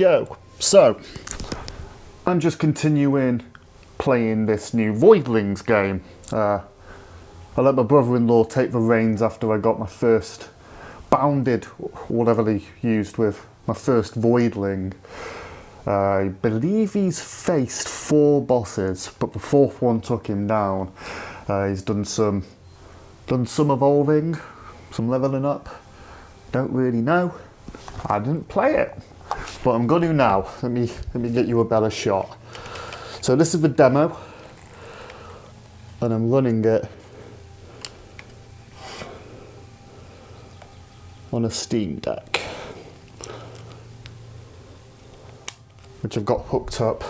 go. So, I'm just continuing playing this new Voidlings game. I let my brother-in-law take the reins after I got my first bounded, whatever they used with my first Voidling. I believe he's faced 4 bosses, but the 4th one took him down. He's done some evolving, some leveling up. Don't really know. I didn't play it, but I'm going to now. Let me get you a better shot. So this is the demo, and I'm running it on a Steam Deck, which I've got hooked up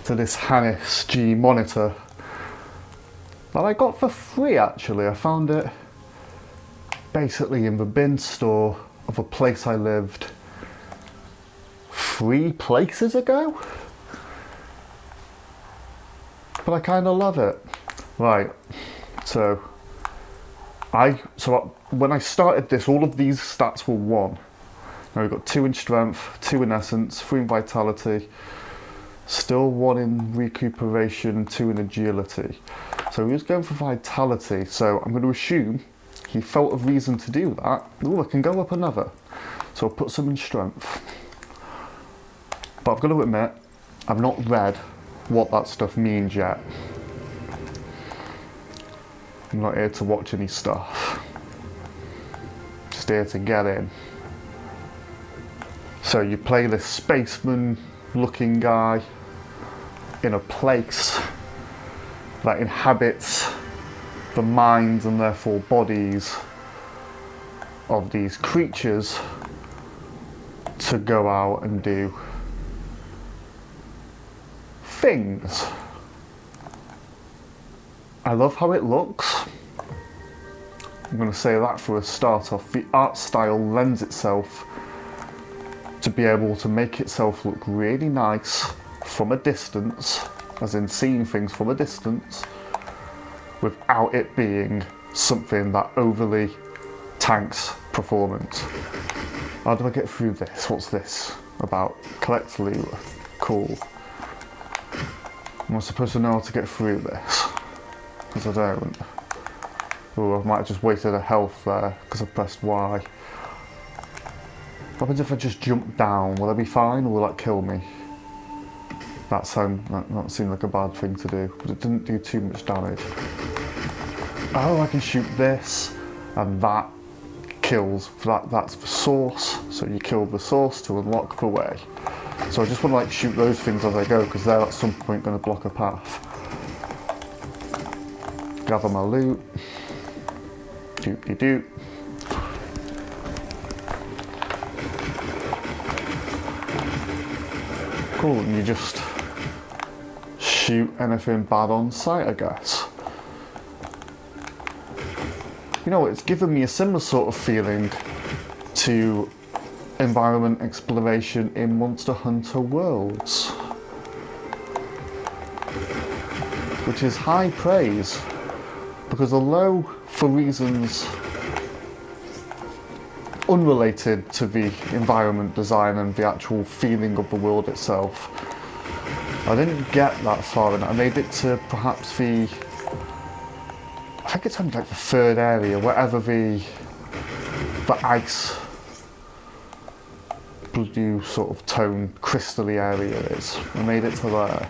to this Hannis G monitor that I got for free. Actually, I found it basically in the bin store of a place I lived 3 places ago, but I kind of love it. Right, so when I started this, all of these stats were 1. Now we've got 2 in strength, 2 in essence, 3 in vitality, still 1 in recuperation, 2 in agility. So he was going for vitality, so I'm going to assume he felt a reason to do that. Ooh, I can go up another. So I'll put some in strength. But I've got to admit, I've not read what that stuff means yet. I'm not here to watch any stuff. Just here to get in. So you play this spaceman looking guy in a place that inhabits the minds and therefore bodies of these creatures to go out and do things. I love how it looks. I'm going to say that for a start off. The art style lends itself to be able to make itself look really nice from a distance, as in seeing things from a distance, without it being something that overly tanks performance. How do I get through this? What's this about? Collect loot. Cool. Am I supposed to know how to get through this? Because I don't. Oh, I might have just wasted a health there because I pressed Y. What happens if I just jump down? Will I be fine, or will that kill me? That seemed like a bad thing to do, but it didn't do too much damage. Oh, I can shoot this, and that kills. That's the source. So you kill the source to unlock the way. So I just want to like shoot those things as I go, because they're at some point going to block a path. Gather my loot. Doop-de-doop. Cool, and you just shoot anything bad on sight, I guess. You know, it's given me a similar sort of feeling to environment exploration in Monster Hunter Worlds, which is high praise, because although for reasons unrelated to the environment design and the actual feeling of the world itself, I didn't get that far in it. I made it to perhaps I think it's only like the 3rd area, wherever the ice blue sort of tone crystally area is. I made it to there.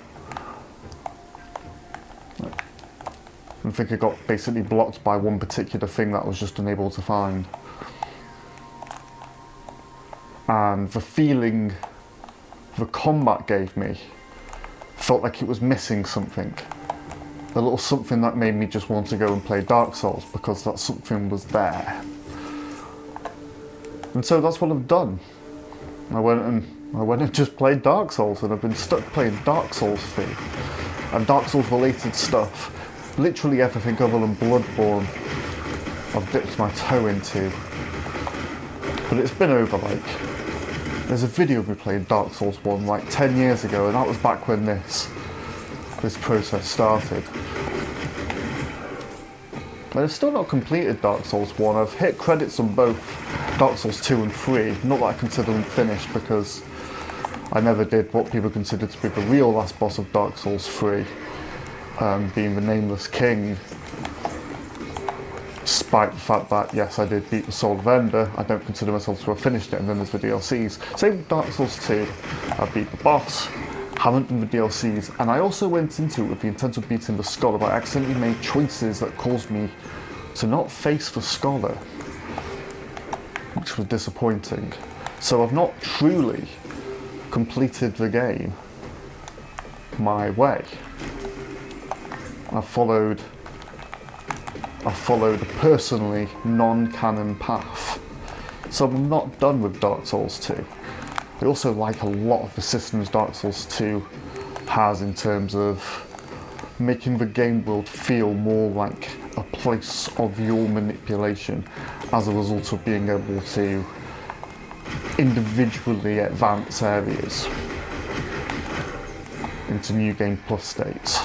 I think it got basically blocked by one particular thing that I was just unable to find. And the feeling the combat gave me felt like it was missing something. A little something that made me just want to go and play Dark Souls, because that something was there. And so that's what I've done. I went and just played Dark Souls, and I've been stuck playing Dark Souls 3 and Dark Souls related stuff. Literally everything other than Bloodborne I've dipped my toe into. But it's been over, like, there's a video of me playing Dark Souls 1 like 10 years ago, and that was back when this process started. But I've still not completed Dark Souls 1. I've hit credits on both Dark Souls 2 and 3. Not that I consider them finished, because I never did what people consider to be the real last boss of Dark Souls 3, being the Nameless King. Despite the fact that, yes, I did beat the Soul of Ender, I don't consider myself to have finished it, and then there's the DLCs. Same with Dark Souls 2, I beat the boss, haven't done the DLCs, and I also went into it with the intent of beating the Scholar, but I accidentally made choices that caused me to not face the Scholar, which was disappointing. So I've not truly completed the game my way. I followed a personally non-canon path. So I'm not done with Dark Souls 2. I also like a lot of the systems Dark Souls 2 has in terms of making the game world feel more like a place of your manipulation as a result of being able to individually advance areas into New Game Plus states.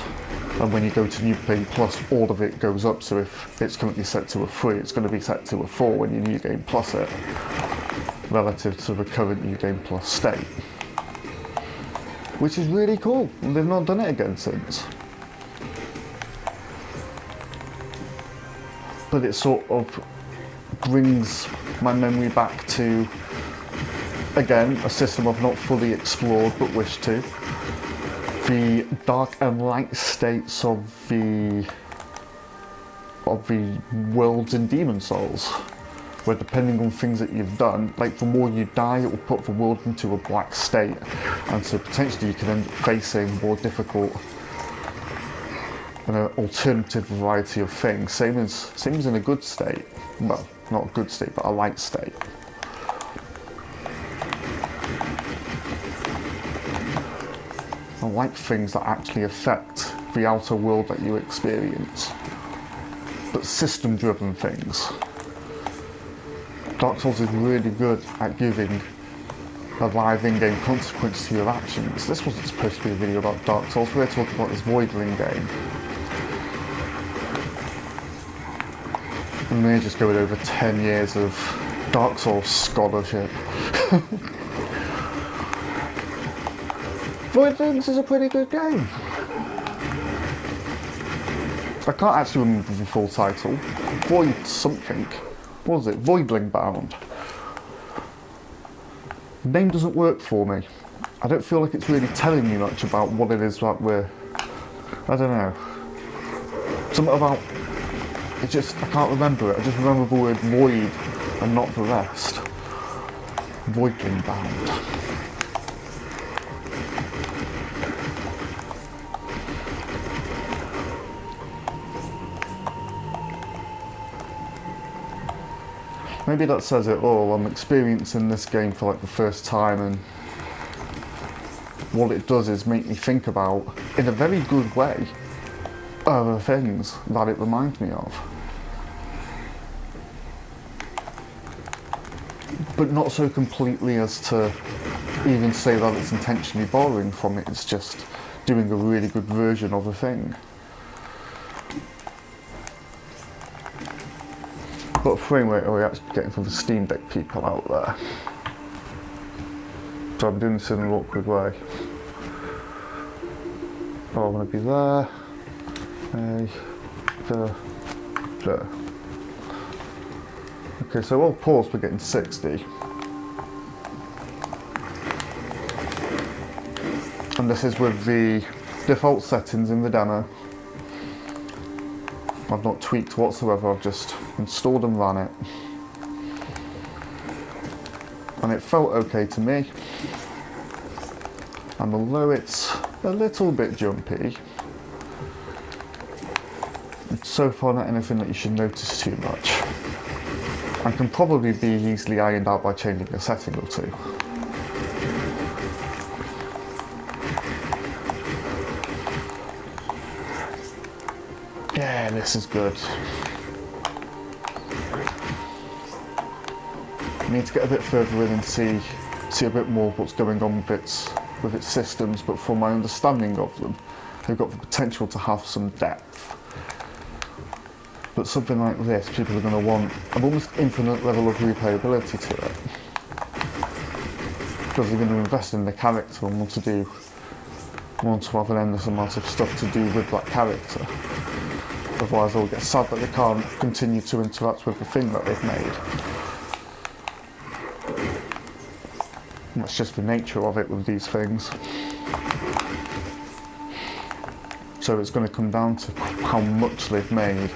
And when you go to New Game Plus, all of it goes up, so if it's currently set to a 3, it's going to be set to a 4 when you New Game Plus it, relative to the current New Game Plus state. Which is really cool, and they've not done it again since. But it sort of brings my memory back to, again, a system I've not fully explored but wish to. The dark and light states of the worlds in Demon Souls, where depending on things that you've done, like the more you die, it will put the world into a black state, and so potentially you can end up facing more difficult and an alternative variety of things. Same as in a good state. Well, not a good state, but a light state. I like things that actually affect the outer world that you experience, but system-driven things. Dark Souls is really good at giving a live in-game consequence to your actions. This wasn't supposed to be a video about Dark Souls, we're talking about this Voidling game. And we're just going over 10 years of Dark Souls scholarship. Voidlings is a pretty good game. I can't actually remember the full title. Void something. What was it? Voidling Bound. The name doesn't work for me. I don't feel like it's really telling me much about what it is that we're... I don't know. Something about... It just... I can't remember it. I just remember the word void and not the rest. Voidling Bound. Maybe that says it all. I'm experiencing this game for like the first time, and what it does is make me think about, in a very good way, other things that it reminds me of. But not so completely as to even say that it's intentionally borrowing from it, it's just doing a really good version of a thing. What frame rate are we actually getting from the Steam Deck people out there? So I'm doing this in an awkward way. Oh, I want to be there. There. Okay, so I'll pause, we're getting 60. And this is with the default settings in the demo. I've not tweaked whatsoever, I've just installed and ran it. And it felt okay to me. And although it's a little bit jumpy, it's so far not anything that you should notice too much. And can probably be easily ironed out by changing a setting or two. Yeah, this is good. I need to get a bit further in and see a bit more of what's going on with its systems, but from my understanding of them, they've got the potential to have some depth. But something like this, people are going to want an almost infinite level of replayability to it. Because they're going to invest in the character and want to have an endless amount of stuff to do with that character. Otherwise they'll get sad that they can't continue to interact with the thing that they've made. And that's just the nature of it with these things. So it's going to come down to how much they've made.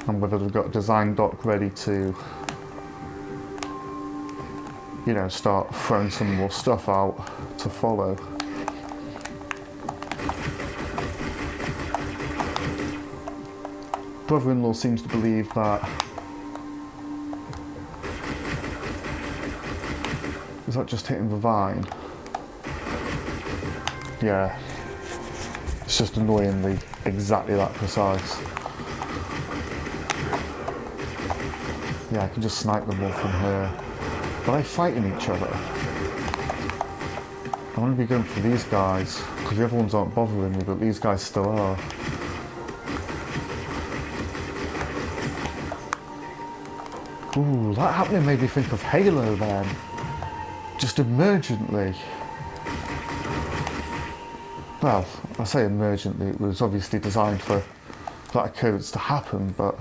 And whether they've got a design doc ready to, you know, start throwing some more stuff out to follow. Brother-in-law seems to believe that. Is that just hitting the vine? Yeah. It's just annoyingly exactly that precise. Yeah, I can just snipe them all from here. But are they fighting each other? I want to be going for these guys, because the other ones aren't bothering me, but these guys still are. Ooh, that happening made me think of Halo then. Just emergently. Well, I say emergently, it was obviously designed for that occurrence to happen, but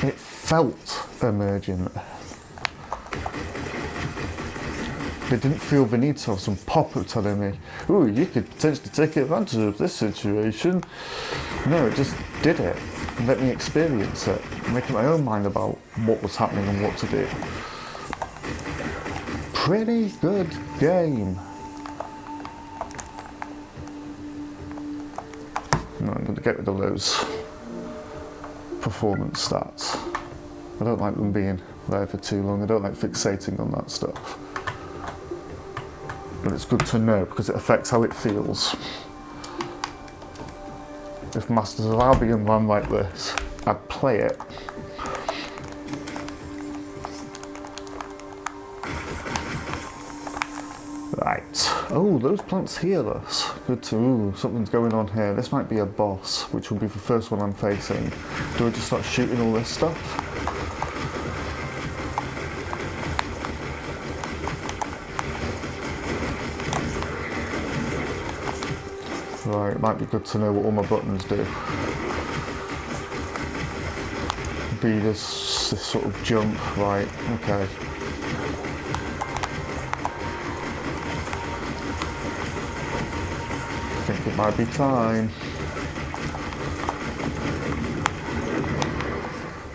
it felt emergent. They didn't feel the need to have some pop-up telling me, ooh, you could potentially take advantage of this situation. No, it just did it. And let me experience it. Make up my own mind about what was happening and what to do. Pretty good game. No, I'm going to get rid of those performance stats. I don't like them being there for too long. I don't like fixating on that stuff. But it's good to know because it affects how it feels. If Masters of Albion ran like this, I'd play it. Right. Oh, those plants heal us. Good to. Ooh, something's going on here. This might be a boss, which will be the first one I'm facing. Do I just start shooting all this stuff? Right, it might be good to know what all my buttons do. Be this sort of jump, right, okay. I think it might be time.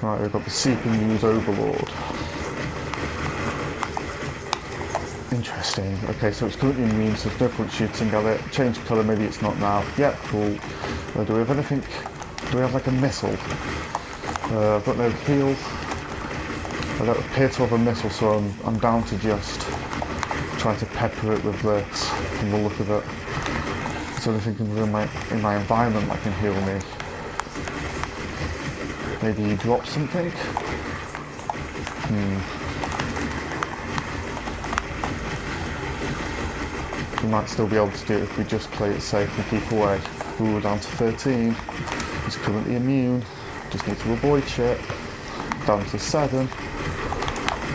Right, we've got the Seeping News Overlord. Interesting. Okay, so it's currently immune, so there's no point shooting at it. Change colour, maybe it's not now. Yep, cool. Do we have anything? Do we have like a missile? I've got no heal. I don't appear to have a missile, so I'm down to just try to pepper it with this from the look of it. So anything in my environment that can heal me. Maybe you drop something? We might still be able to do it if we just play it safe and keep away. Ooh, we're down to 13. He's currently immune. Just need to avoid shit. Down to 7.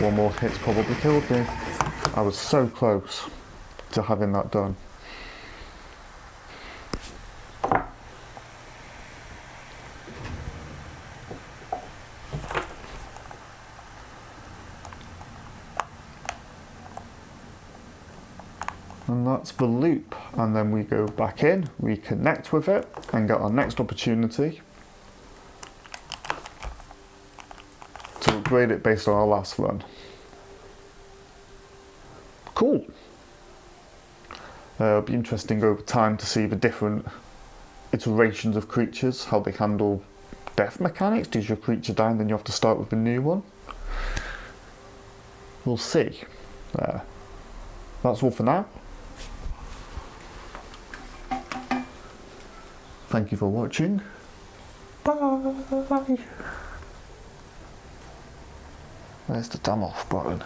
One more hit's probably killed me. I was so close to having that done. And that's the loop, and then we go back in, we connect with it and get our next opportunity to upgrade it based on our last run. Cool. It'll be interesting over time to see the different iterations of creatures, how they handle death mechanics. Does your creature die and then you have to start with a new one? We'll see. That's all for now. Thank you for watching. Bye. Where's the damn off button?